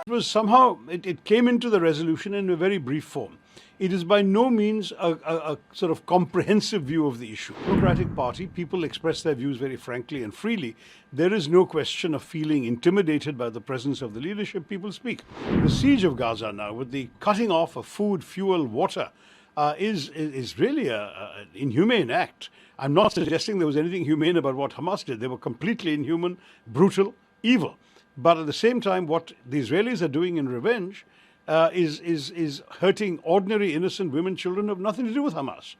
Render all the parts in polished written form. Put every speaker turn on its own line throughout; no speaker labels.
It came into the resolution in a very brief form. It is by no means a sort of comprehensive view of the issue. Democratic Party, people express their views very frankly and freely. There is no question of feeling intimidated by the presence of the leadership. People speak. The siege of Gaza now, with the cutting off of food, fuel, water, is really an inhumane act. I'm not suggesting there was anything humane about what Hamas did. They were completely inhuman, brutal, evil. But at the same time, what the Israelis are doing in revenge is hurting ordinary innocent women, children who have nothing to do with Hamas.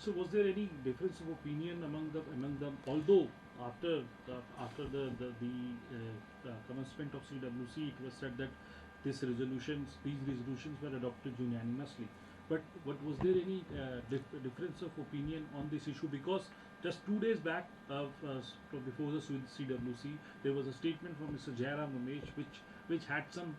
So was there any difference of opinion among them? Although after the commencement of CWC, it was said that these resolutions were adopted unanimously. But was there any difference of opinion on this issue? Because just 2 days back, before the CWC, there was a statement from Mr. Jairam Ramesh which had some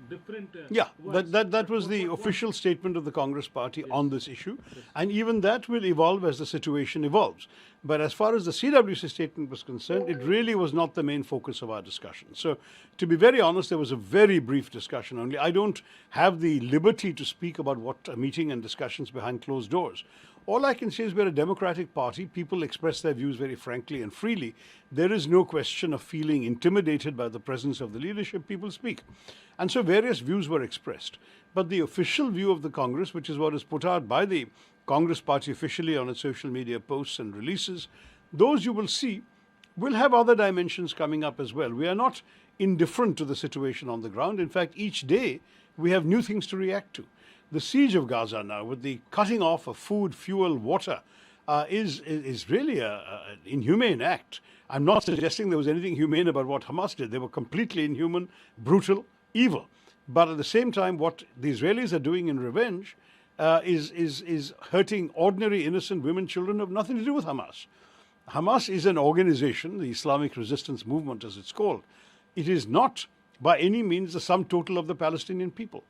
different
that was the official statement of the Congress party on this issue, and even that will evolve as the situation evolves. But as far as the CWC statement was concerned, it really was not the main focus of our discussion. So to be very honest, there was a very brief discussion only. I don't have the liberty to speak about what a meeting and discussions behind closed doors. All I can say is we're a democratic party. People express their views very frankly and freely. There is no question of feeling intimidated by the presence of the leadership. People speak. And so various views were expressed. But the official view of the Congress, which is what is put out by the Congress party officially on its social media posts and releases, those you will see will have other dimensions coming up as well. We are not indifferent to the situation on the ground. In fact, each day we have new things to react to. The siege of Gaza now, with the cutting off of food, fuel, water, is really an inhumane act. I'm not suggesting there was anything humane about what Hamas did. They were completely inhuman, brutal, evil. But at the same time, what the Israelis are doing in revenge is hurting ordinary innocent women, children who have nothing to do with Hamas. Hamas is an organization, the Islamic Resistance Movement as it's called. It is not by any means the sum total of the Palestinian people.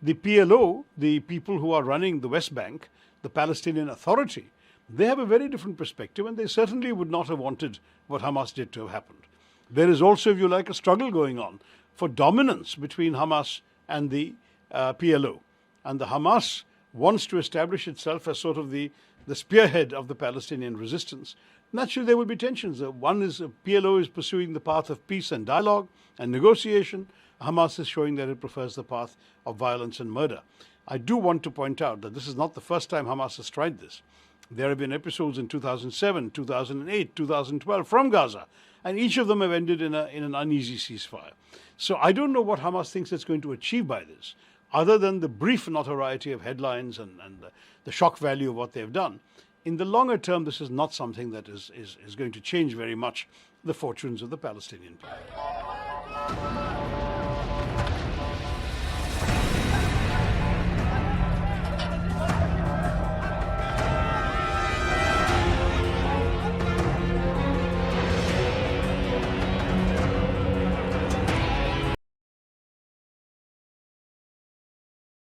The PLO, the people who are running the West Bank, the Palestinian Authority, they have a very different perspective, and they certainly would not have wanted what Hamas did to have happened. There is also, if you like, a struggle going on for dominance between Hamas and the PLO. And the Hamas wants to establish itself as sort of the spearhead of the Palestinian resistance. Naturally, there will be tensions. One is PLO is pursuing the path of peace and dialogue and negotiation. Hamas is showing that it prefers the path of violence and murder. I do want to point out that this is not the first time Hamas has tried this. There have been episodes in 2007, 2008, 2012 from Gaza, and each of them have ended in an uneasy ceasefire. So I don't know what Hamas thinks it's going to achieve by this, other than the brief notoriety of headlines and the shock value of what they've done. In the longer term, this is not something that is going to change very much the fortunes of the Palestinian people.